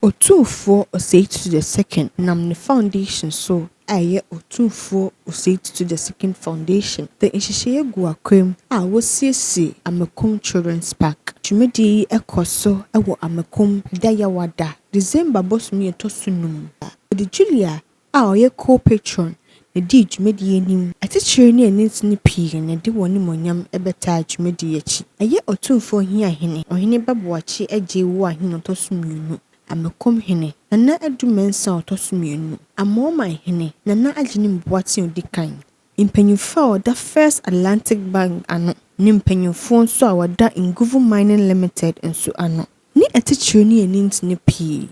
Otumfuo Osei Tutu the second nam ne foundation so ɛyɛ Otumfuo Osei Tutu the second foundation. The nhyehyɛeɛ gu akwam a wɔsiesie Amekom Children's Park. Dwumadie yi ɛkɔ so ɛwɔ Amekom Dayawada December bosom yi ɛtɔ so num. Wɔde Julia a ɔyɛ co-patron na di dwumadie anim. Atitire ne anintini pii na de wɔn nimonyam ɛbɛtaa dwumadie akyi. Ɛyɛ Otumfuo Hiahene Ɔhene Baboakye agye wo ahene ɔtɔ so mmienu. Amekom hene Nana Adumensa ɔtɔ so mmienu. Amoman hene Nana Agyenim Boateng odi kan. Mpanyinfo a wɔda First Atlantic Bank ano ne mpanyinfo nso a wɔda Nguvu Mining Limited nso ano. Ne atitire ne anintini pii.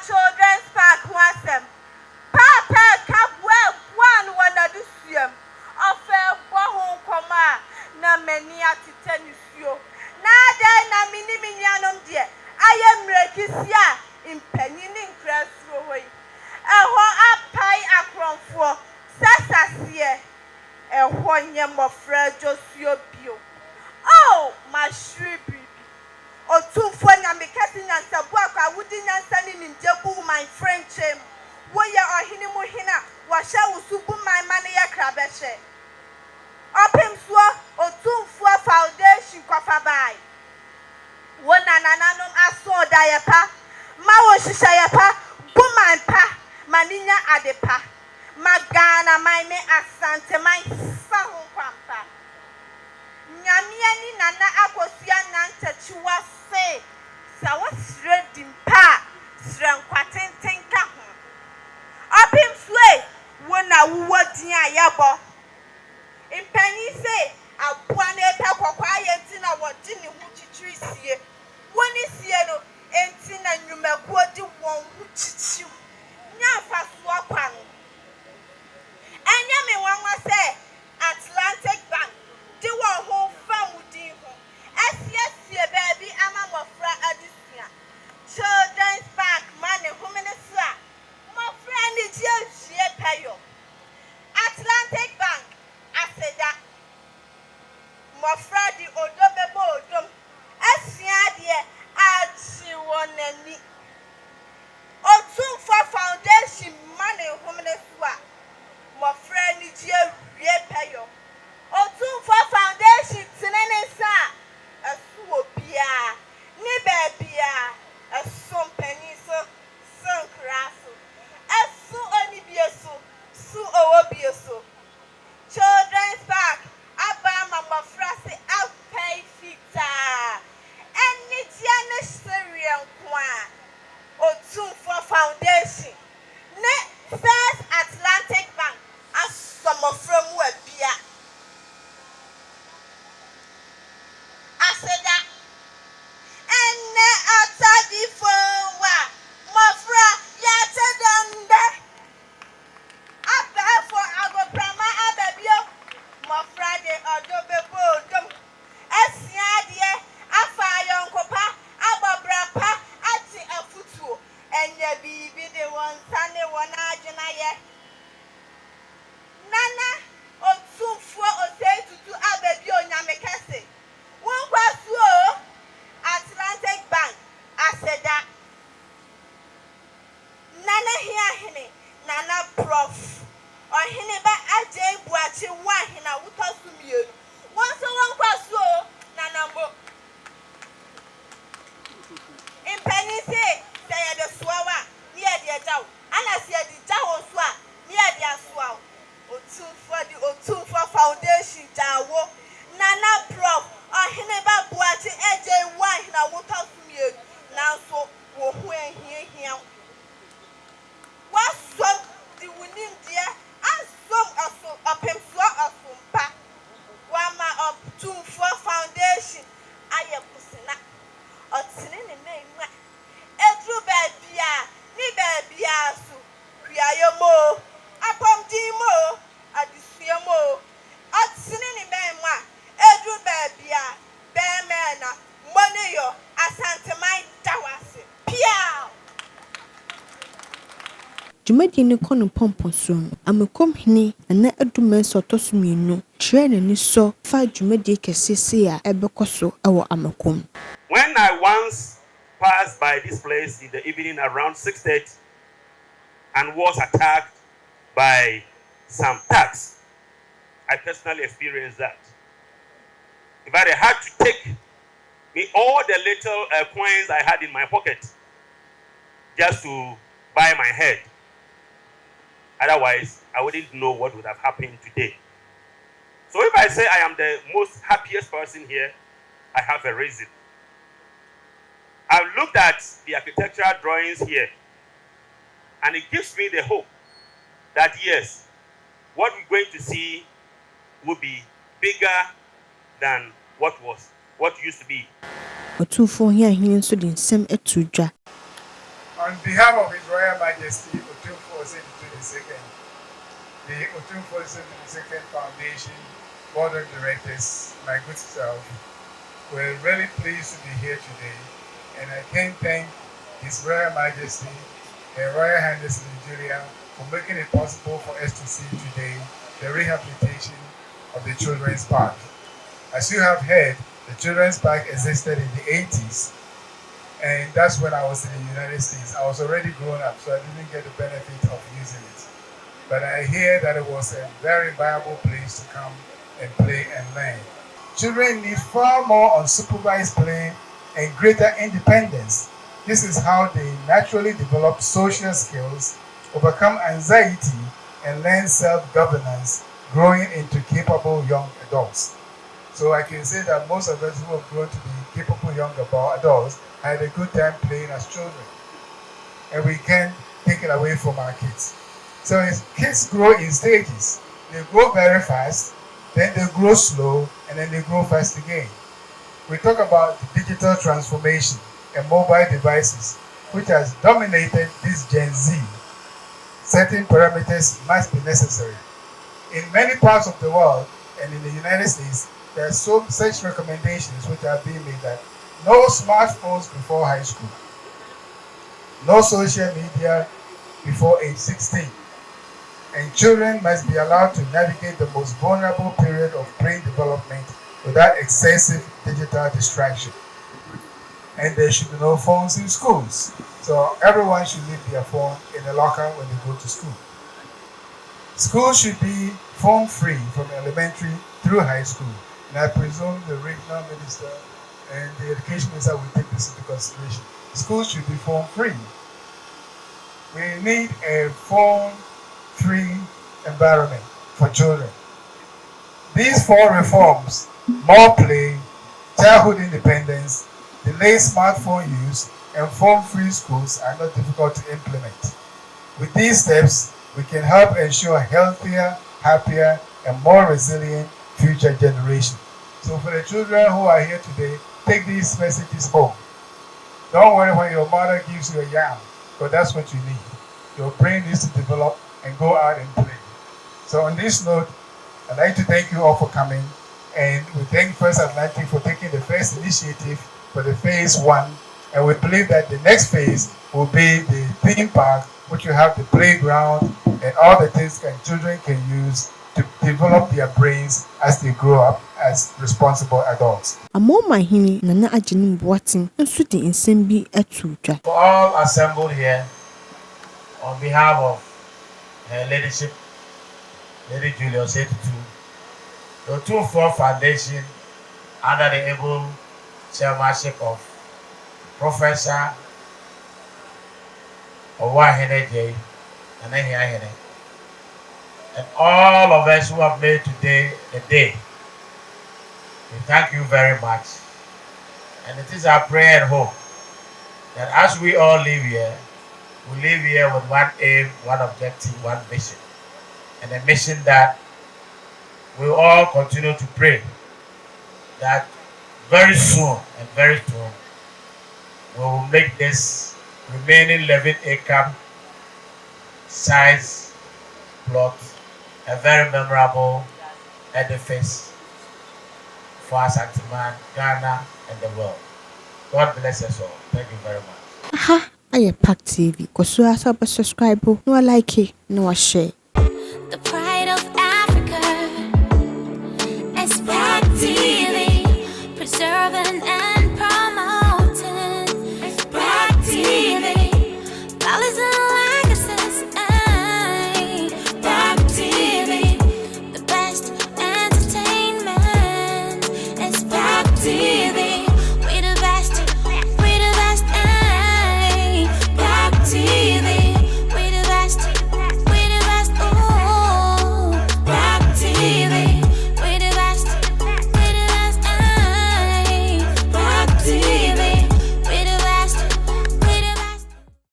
Children's Park wasem. Papa kabwe one wanadusiem. Ofe bohun koma na meni atitenusio. Na de na mini minyanom de. Aye mrekisia impanyini nkresro hoi. Eho apai akronfo. Sasasie. Eho nye mofra Josio bio. Oh, my shribi. Otumfuo nyamekasi nyansabu akwa wudi nyansani ninjebu my friend chem. Woye ohini mu hina washa usubu my mane ya krabeshe. Opimsuo Otumfuo Foundation kwafabai. Wona nananom aso da yepa. Ma wo shisha yepa bu my pa maninya adepa. Magana my me asante my sahun kwampa. Nyamiani nana akosia nantachiwa se sa wasre dimpa srankwatenten ka ho opim sue wona wuwodin ayebo impanyi se aboa na eta kwakwa ayenti na wodi ne hu chichiri sie woni sie no enti na nwumaku odi won hu chichiw nyafa so akwan enya me wanwa se Atlantic Bank di won ho famudi ho esie baby ama mofra adisia Children's Park mane humanisa mofra ni je payo Atlantic Bank aseda mofra di odobebo odom esia de achi wonani Otumfuo Foundation mane humanisa mofra ni je payo Otumfuo Foundation tinene sa asuo bia ni bebia asompani so sonkraso asu oni bieso su owo bieso Children's Park aba mama frase apai fita eni tia ne serian kwa Otumfuo Foundation ne First Atlantic Bank asomo from wabia aseda enne atadi fowa mofra ya tedande abefo agoprama abebio mofra de odobebo dom esia de afa yonkopa abobrapa ati afutuo enye bibi de wonsane wona agena ye nana Otumfuo Osei Tutu abebio nyamekese Wongwasuo Atlantic Bank aseda nana hiahene nana prof ohene ba aje buachi wahina wutosumienu wonso wongwasuo nana mbo impenise say de suawa ni e de jawo ana se de jawo so a ni e de asoa Otumfuo Foundation jawo nana prof ohene ba buachi eje wahina wutosumienu nanso wo ho ahia wasom di wunim dia asom aso apemfo asompa wama Otumfuo foundation aye kusina otine ne menwa edru baabia ni baabia so hwiayomo apomdimo adisuomo otine ne menwa edru baabia bemena moneyo asanteman dawase pia dwumadie no kɔ no pɔmpɔ so no amekom hene na aduma so ɔtɔ so mmienu kyerɛ n'ani so fa dwumadie kɛse se a ɛbɛkɔ so ɛwɔ amekom. When I once passed by this place in the evening around 6:30 and was attacked by some thugs, I personally experienced that. In fact, I had to take me all the little coins I had in my pocket just to buy my head. Otherwise, I wouldn't know what would have happened today. So if I say I am the most happiest person here, I have a reason. I've looked at the architectural drawings here, and it gives me the hope that yes, what we're going to see will be bigger than what used to be. Otumfuo hene nso de nsɛm atu dwa. On behalf of His Royal Majesty Otumfuo Osei Tutu II, the Otumfuo Osei Tutu II Foundation Board of Directors, my good self, we're really pleased to be here today, and I can thank His Royal Majesty and Royal Highness Nigeria for making it possible for us to see today the rehabilitation of the Children's Park. As you have heard, the Children's Park existed in the 80s, and that's when I was in the United States. I was already grown up, so I didn't get the benefit of using it. But I hear that it was a very viable place to come and play and learn. Children need far more unsupervised play and greater independence. This is how they naturally develop social skills, overcome anxiety, and learn self-governance, growing into capable young adults. So I can say that most of us who have grown to be capable young adults had a good time playing as children. And we can't take it away from our kids. So kids grow in stages. They grow very fast, then they grow slow, and then they grow fast again. We talk about digital transformation and mobile devices, which has dominated this Gen Z. Certain parameters must be necessary. In many parts of the world and in the United States, there are such recommendations which are being made that no smartphones before high school, no social media before age 16, and children must be allowed to navigate the most vulnerable period of brain development without excessive digital distraction. And there should be no phones in schools. So everyone should leave their phone in a locker when they go to school. Schools should be phone-free from elementary through high school. And I presume the regional minister and the education minister will take this into consideration. Schools should be phone-free. We need a phone-free environment for children. These four reforms, more play, childhood independence, delayed smartphone use, and phone-free schools are not difficult to implement. With these steps, we can help ensure a healthier, happier, and more resilient future generation. So for the children who are here today, take these messages home. Don't worry when your mother gives you a yam, because that's what you need. Your brain needs to develop and go out and play. So on this note, I'd like to thank you all for coming, and we thank First Atlantic for taking the first initiative for the phase 1, and we believe that the next phase will be the theme park, which will have the playground and all the things that children can use to develop their brains as they grow up as responsible adults. Amoma hene Nana Agyenim Boateng nso de nsɛm bi atu dwa. For all assembled here, on behalf of her leadership, Lady Julia Osei Tutu, the Otumfuo Foundation, under the able chairmanship of Professor Owahene J. and all of us who have made today a day, we thank you very much. And it is our prayer and hope that as we all live here, we live here with one aim, one objective, one mission, and a mission that we all continue to pray that very soon we will make this remaining 11-acre size plot a very memorable edifice for Asanteman, Ghana, and the world. God bless us all. Thank you very much. Aha, ayɛ Pack TV. Kɔ so asa subscribe, no like, no share. The